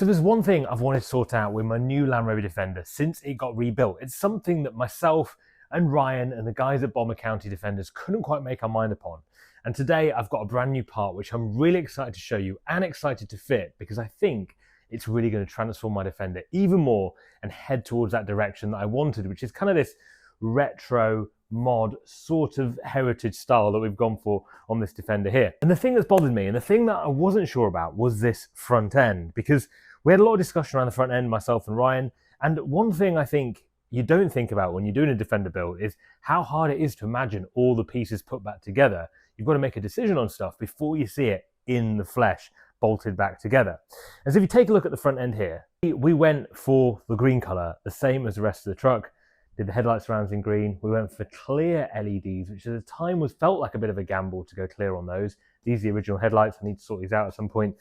So there's one thing I've wanted to sort out with my new Land Rover Defender since it got rebuilt. It's something that myself and Ryan and the guys at Bomber County Defenders couldn't quite make our mind upon. And today I've got a brand new part which I'm really excited to show you and excited to fit, because I think it's really going to transform my Defender even more and head towards that direction that I wanted, which is kind of this retro mod sort of heritage style that we've gone for on this Defender here. And the thing that's bothered me and the thing that I wasn't sure about was this front end, because we had a lot of discussion around the front end, myself and Ryan. And one thing I think you don't think about when you're doing a Defender build is how hard it is to imagine all the pieces put back together. You've got to make a decision on stuff before you see it in the flesh bolted back together. And so if you take a look at the front end here, we went for the green color, the same as the rest of the truck. Did the headlight surrounds in green. We went for clear LEDs, which at the time felt like a bit of a gamble to go clear on those. These are the original headlights. I need to sort these out at some point.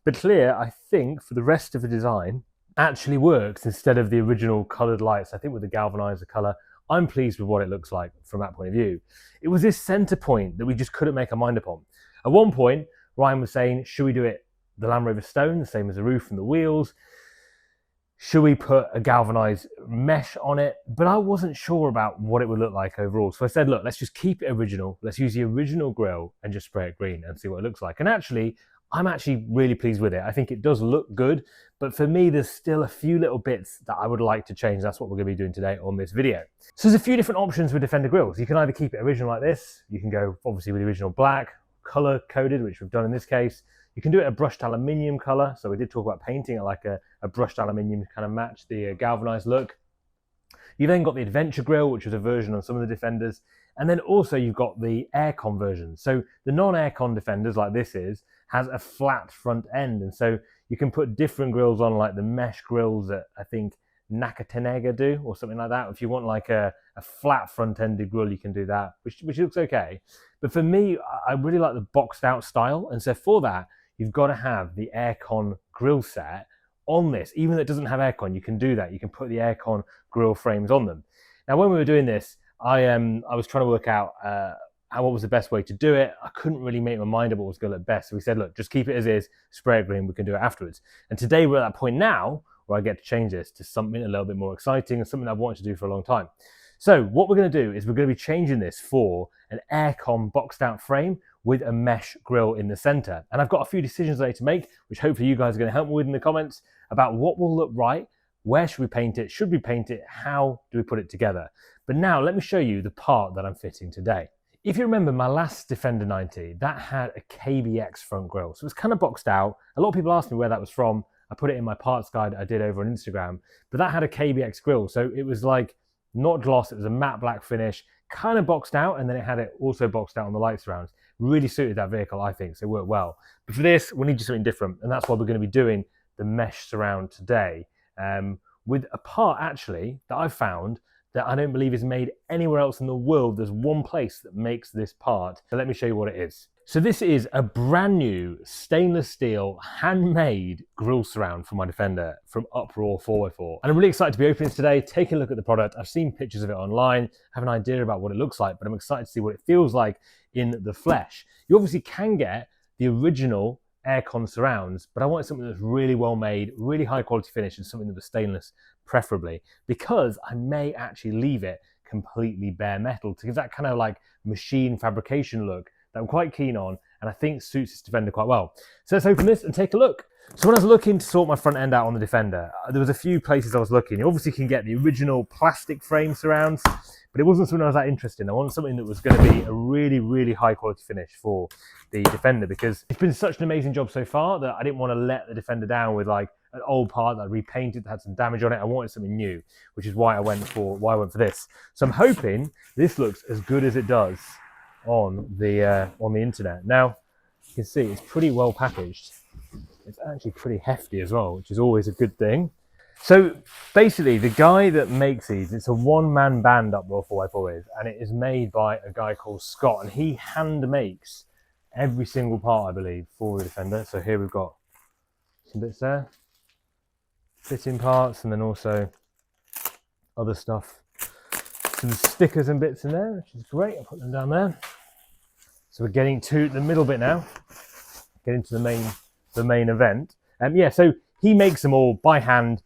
But clear, I think, for the rest of the design, actually works instead of the original coloured lights. I think with the galvanizer colour, I'm pleased with what it looks like from that point of view. It was this centre point that we just couldn't make our mind upon. At one point, Ryan was saying, should we do it the Land Rover stone, the same as the roof and the wheels? Should we put a galvanized mesh on it? But I wasn't sure about what it would look like overall. So I said, look, let's just keep it original. Let's use the original grille and just spray it green and see what it looks like. And actually, I'm actually really pleased with it. I think it does look good, but for me, there's still a few little bits that I would like to change. That's what we're gonna be doing today on this video. So there's a few different options with Defender grills. You can either keep it original like this. You can go obviously with the original black, color coded, which we've done in this case. You can do it a brushed aluminium color. So we did talk about painting it like a brushed aluminium to kind of match the galvanized look. You then got the Adventure Grille, which was a version on some of the Defenders. And then also you've got the aircon version. So the non-aircon Defenders like this has a flat front end. And so you can put different grills on, like the mesh grills that I think Nakatenega do or something like that. If you want like a flat front-ended grill, you can do that, which looks okay. But for me, I really like the boxed out style. And so for that, you've got to have the aircon grill set on this. Even though it doesn't have aircon, you can do that. You can put the aircon grill frames on them. Now, when we were doing this, I was trying to work out what was the best way to do it. I couldn't really make my mind up what was going to look best. So we said, look, just keep it as is, spray it green, we can do it afterwards. And today we're at that point now where I get to change this to something a little bit more exciting and something I've wanted to do for a long time. So what we're going to do is we're going to be changing this for an aircon boxed out frame with a mesh grille in the center. And I've got a few decisions I need to make, which hopefully you guys are going to help me with in the comments about what will look right, where should we paint it, should we paint it, how do we put it together. But now let me show you the part that I'm fitting today. If you remember my last Defender 90, that had a KBX front grille. So it was kind of boxed out. A lot of people asked me where that was from. I put it in my parts guide I did over on Instagram, but that had a KBX grille. So it was like not gloss, it was a matte black finish, kind of boxed out, and then it had it also boxed out on the light surrounds. Really suited that vehicle, I think, so it worked well. But for this, we need to do something different, and that's why we're going to be doing the mesh surround today, with a part actually that I found that I don't believe is made anywhere else in the world. There's one place that makes this part, so let me show you what it is. So this is a brand new stainless steel handmade grille surround for my Defender from Uproar 4x4. And I'm really excited to be opening this today, taking a look at the product. I've seen pictures of it online, have an idea about what it looks like, but I'm excited to see what it feels like in the flesh. You obviously can get the original aircon surrounds, but I wanted something that's really well made, really high quality finish, and something that was stainless preferably, because I may actually leave it completely bare metal to give that kind of like machine fabrication look that I'm quite keen on, and I think suits this Defender quite well. So let's open this and take a look. So when I was looking to sort my front end out on the Defender, there was a few places I was looking. You obviously can get the original plastic frame surrounds, but it wasn't something I was that interested in. I wanted something that was going to be a really, really high quality finish for the Defender, because it's been such an amazing job so far that I didn't want to let the Defender down with like an old part that I repainted that had some damage on it. I wanted something new, which is why I went for this. So I'm hoping this looks as good as it does on the internet. Now you can see it's pretty well packaged. It's actually pretty hefty as well, which is always a good thing. So basically, the guy that makes these, it's a one-man band, Uproar 4x4 is, and it is made by a guy called Scott, and he hand makes every single part, I believe, for the Defender. So here we've got some bits there, fitting parts, and then also other stuff. Some stickers and bits in there, which is great. I'll put them down there. So we're getting to the middle bit now, getting to the main event. Yeah, so he makes them all by hand,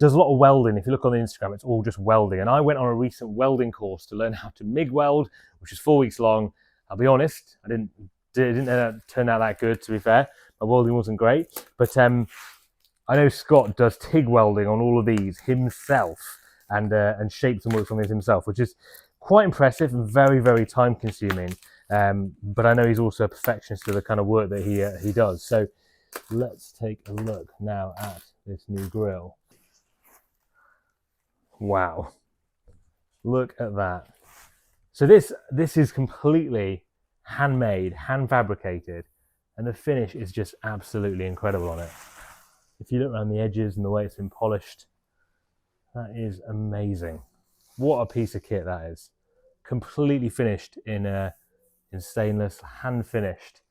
does a lot of welding. If you look on the Instagram, it's all just welding. And I went on a recent welding course to learn how to MIG weld, which is 4 weeks long. I'll be honest, it didn't turn out that good, to be fair. My welding wasn't great, but I know Scott does TIG welding on all of these himself, and shapes and works on these himself, which is quite impressive and very, very time consuming. But I know he's also a perfectionist of the kind of work that he does. So let's take a look now at this new grille. Wow, look at that. So this is completely handmade, hand fabricated, and the finish is just absolutely incredible on it. If you look around the edges and the way it's been polished, that is amazing. What a piece of kit that is. Completely finished in stainless, hand finished.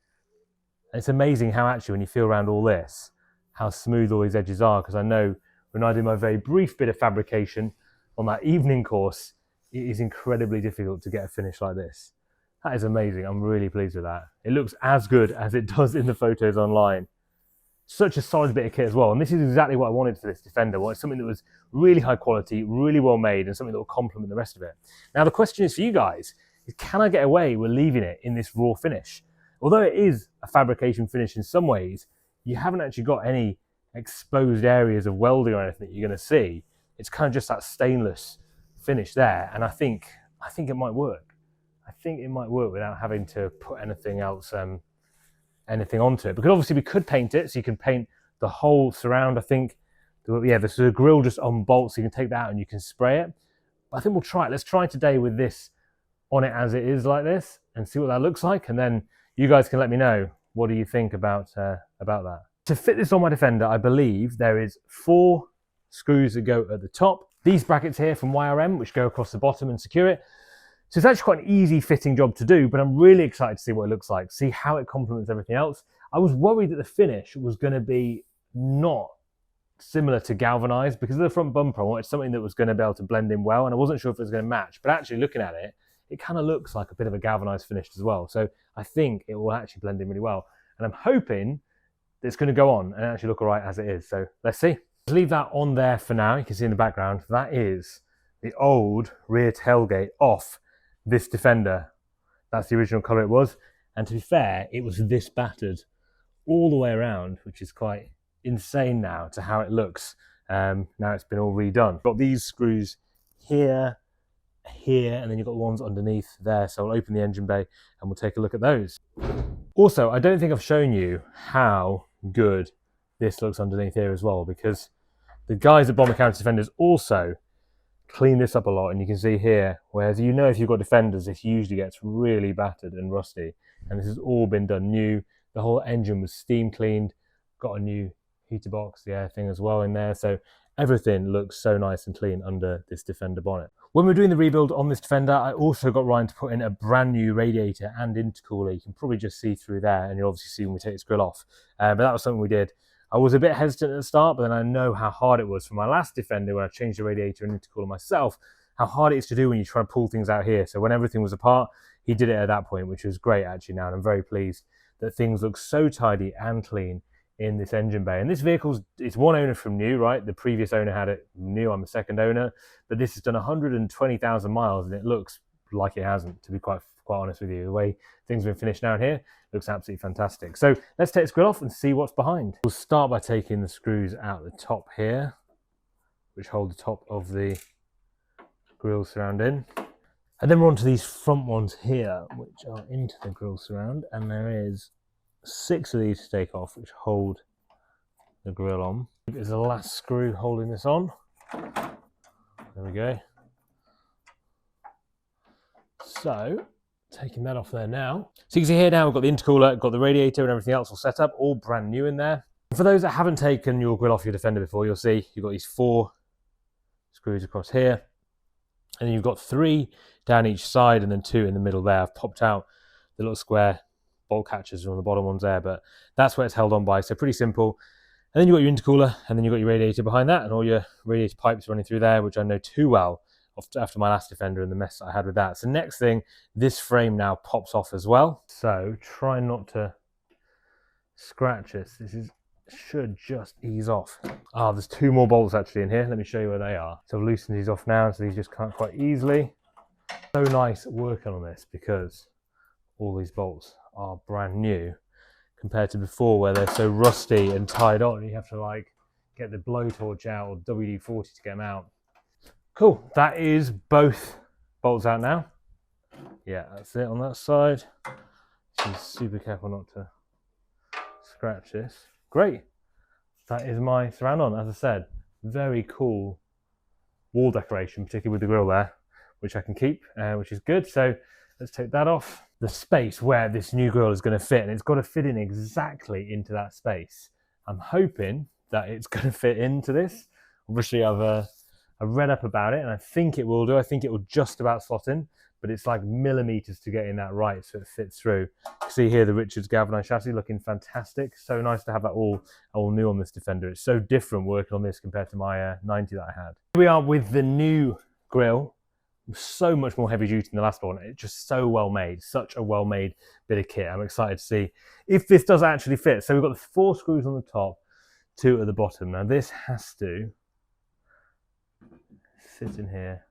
It's amazing how actually when you feel around all this, how smooth all these edges are, because I know when I do my very brief bit of fabrication on that evening course, it is incredibly difficult to get a finish like this. That is amazing. I'm really pleased with that. It looks as good as it does in the photos online. Such a solid bit of kit as well. And this is exactly what I wanted for this Defender. Well, it's something that was really high quality, really well made, and something that will complement the rest of it. Now, the question is for you guys, is can I get away with leaving it in this raw finish? Although it is a fabrication finish in some ways, you haven't actually got any exposed areas of welding or anything that you're going to see. It's kind of just that stainless finish there. And I think it might work. I think it might work without having to put anything else, anything onto it, because obviously we could paint it, so you can paint the whole surround. I think, yeah, there's a grill just on bolts, so you can take that out and you can spray it. But I think we'll try it. Let's try today with this on it as it is like this and see what that looks like, and then you guys can let me know what do you think about that. To fit this on my Defender, I believe there is 4 screws that go at the top. These brackets here from YRM, which go across the bottom and secure it. So it's actually quite an easy fitting job to do, but I'm really excited to see what it looks like, see how it complements everything else. I was worried that the finish was going to be not similar to galvanized because of the front bumper. I wanted something that was going to be able to blend in well, and I wasn't sure if it was going to match, but actually looking at it, it kind of looks like a bit of a galvanized finish as well. So I think it will actually blend in really well. And I'm hoping that it's going to go on and actually look all right as it is. So let's see. Let's leave that on there for now. You can see in the background, that is the old rear tailgate off this Defender. That's the original colour it was. And to be fair, it was this battered all the way around, which is quite insane now to how it looks. Now it's been all redone. Got these screws here, here, and then you've got the ones underneath there. So I'll open the engine bay and we'll take a look at those. Also, I don't think I've shown you how good this looks underneath here as well, because the guys at Bomber County Defenders also clean this up a lot, and you can see here, whereas you know if you've got Defenders, this usually gets really battered and rusty, and this has all been done new. The whole engine was steam cleaned, got a new heater box, the air thing as well in there, so everything looks so nice and clean under this Defender bonnet. When we're doing the rebuild on this Defender, I also got Ryan to put in a brand new radiator and intercooler. You can probably just see through there, and you'll obviously see when we take this grill off, but that was something we did. I was a bit hesitant at the start, but then I know how hard it was for my last Defender when I changed the radiator and intercooler myself, how hard it is to do when you try to pull things out here. So when everything was apart, he did it at that point, which was great actually now, and I'm very pleased that things look so tidy and clean in this engine bay. And this vehicle's, it's one owner from new, right? The previous owner had it new, I'm the second owner, but this has done 120,000 miles and it looks like it hasn't, to be quite honest with you. The way things have been finished down here looks absolutely fantastic. So let's take this grill off and see what's behind. We'll start by taking the screws out the top here, which hold the top of the grill surround in. And then we're on to these front ones here, which are into the grill surround. And there is 6 of these to take off, which hold the grill on. There's the last screw holding this on. There we go. So, taking that off there now. So you can see here now we've got the intercooler, got the radiator and everything else all set up, all brand new in there. For those that haven't taken your grill off your Defender before, you'll see you've got these 4 screws across here. And then you've got 3 down each side and then 2 in the middle there. I've popped out the little square bolt catchers on the bottom ones there, but that's where it's held on by, so pretty simple. And then you've got your intercooler, and then you've got your radiator behind that, and all your radiator pipes running through there, which I know too well after my last Defender and the mess I had with that. So next thing, this frame now pops off as well. So try not to scratch this. This is should just ease off. Ah, there's 2 more bolts actually in here. Let me show you where they are. So I've loosened these off now, so these just can't quite easily. So nice working on this because all these bolts are brand new compared to before where they're so rusty and tied on. You have to like get the blowtorch out or WD-40 to get them out. Cool, that is both bolts out now. Yeah, that's it on that side. Just super careful not to scratch this. Great, that is my surround on. As I said, very cool wall decoration, particularly with the grille there, which I can keep, which is good. So let's take that off. The space where this new grille is going to fit, and it's got to fit in exactly into that space. I'm hoping that it's going to fit into this. Obviously, I've read up about it, and I think it will do. I think it will just about slot in, but it's like millimeters to get in that right so it fits through. You see here the Richards galvanized chassis looking fantastic. So nice to have that all new on this Defender. It's so different working on this compared to my 90 that I had. Here we are with the new grille. So much more heavy duty than the last one. It's just so well made, such a well made bit of kit. I'm excited to see if this does actually fit. So we've got the 4 screws on the top, 2 at the bottom. Now this has to sit in here.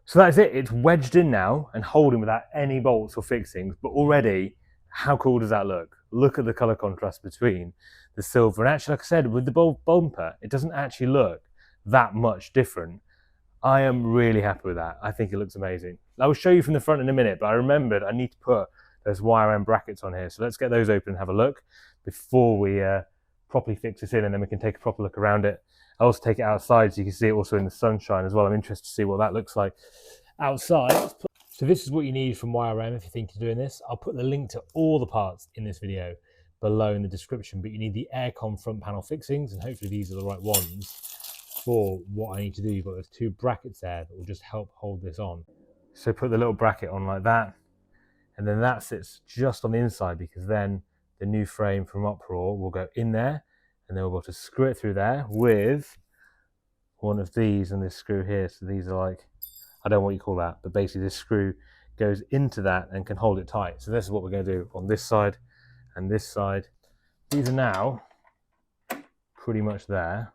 So that's it. It's wedged in now and holding without any bolts or fixings. But already, how cool does that look? Look at the color contrast between the silver and actually, like I said, with the bumper, it doesn't actually look that much different. I am really happy with that. I think it looks amazing. I will show you from the front in a minute, but I remembered I need to put those wire end brackets on here. So let's get those open and have a look before we properly fix this in, and then we can take a proper look around it. I'll also take it outside so you can see it also in the sunshine as well. I'm interested to see what that looks like outside. So this is what you need from YRM if you're thinking of doing this. I'll put the link to all the parts in this video below in the description, but you need the aircon front panel fixings, and hopefully these are the right ones for what I need to do. You've got those 2 brackets there that will just help hold this on. So put the little bracket on like that, and then that sits just on the inside, because then the new frame from Uproar will go in there, and then we'll be able to screw it through there with one of these and this screw here. So these are like, I don't know what you call that, but basically this screw goes into that and can hold it tight. So this is what we're going to do on this side and this side. These are now pretty much there.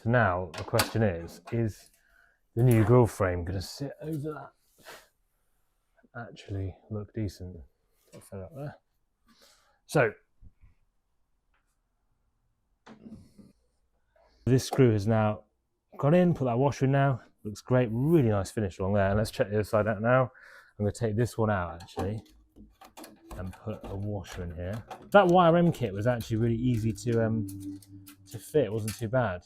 So now the question is the new grille frame going to sit over that and actually look decent? I'll fill it up there. So this screw has now gone in, put that washer in now. Looks great, really nice finish along there. And let's check the other side out now. I'm going to take this one out actually and put a washer in here. That YRM kit was actually really easy to fit. It wasn't too bad.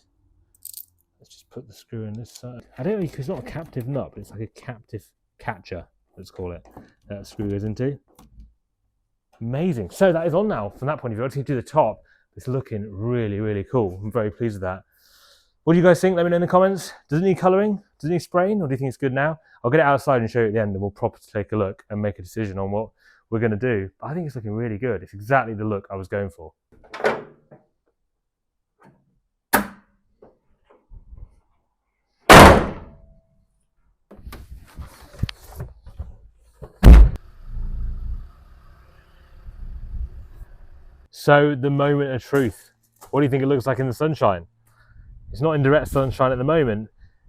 Let's just put the screw in this side. I don't know, it's not a captive nut, but it's like a captive catcher, let's call it, that screw goes into. Amazing. So that is on now from that point of view. I'll take you to the top. It's looking really, really cool. I'm very pleased with that. What do you guys think? Let me know in the comments. Does it need colouring? Does it need spraying? Or do you think it's good now? I'll get it outside and show you at the end, and we'll properly take a look and make a decision on what we're going to do. But I think it's looking really good. It's exactly the look I was going for. So the moment of truth. What do you think it looks like in the sunshine? It's not in direct sunshine at the moment,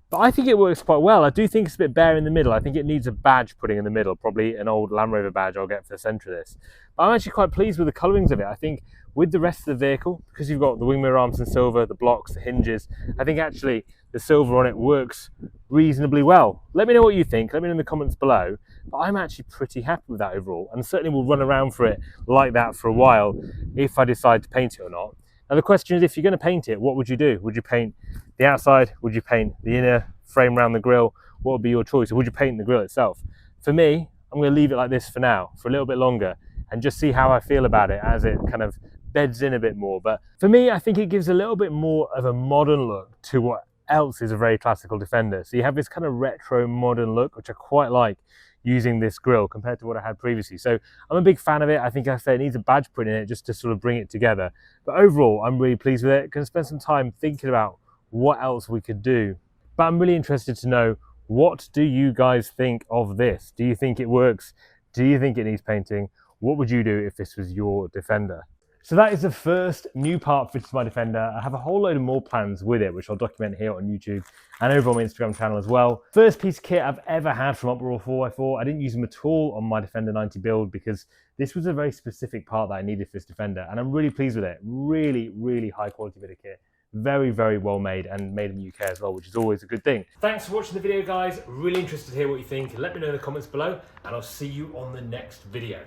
but I think it works quite well. I do think it's a bit bare in the middle. I think it needs a badge putting in the middle, probably an old Land Rover badge I'll get for the centre of this. But I'm actually quite pleased with the colourings of it. I think with the rest of the vehicle, because you've got the wing mirror arms in silver, the blocks, the hinges, I think actually the silver on it works reasonably well. Let me know what you think. Let me know in the comments below. But I'm actually pretty happy with that overall, and certainly will run around for it like that for a while if I decide to paint it or not. Now the question is, if you're going to paint it, what would you do? Would you paint the outside? Would you paint the inner frame around the grille? What would be your choice? Or would you paint the grille itself? For me, I'm going to leave it like this for now, for a little bit longer, and just see how I feel about it as it kind of beds in a bit more. But for me, I think it gives a little bit more of a modern look to what else is a very classical Defender. So you have this kind of retro modern look, which I quite like using this grille compared to what I had previously. So I'm a big fan of it. I think, like I say, it needs a badge put in it just to sort of bring it together. But overall, I'm really pleased with it. Going to spend some time thinking about what else we could do. But I'm really interested to know, what do you guys think of this? Do you think it works? Do you think it needs painting? What would you do if this was your Defender? So that is the first new part fitted to my Defender. I have a whole load of more plans with it, which I'll document here on YouTube and over on my Instagram channel as well. First piece of kit I've ever had from Uproar 4x4. I didn't use them at all on my Defender 90 build because this was a very specific part that I needed for this Defender, and I'm really pleased with it. Really, really high quality bit of kit. Very, very well made, and made in the UK as well, which is always a good thing. Thanks for watching the video, guys. Really interested to hear what you think. Let me know in the comments below, and I'll see you on the next video.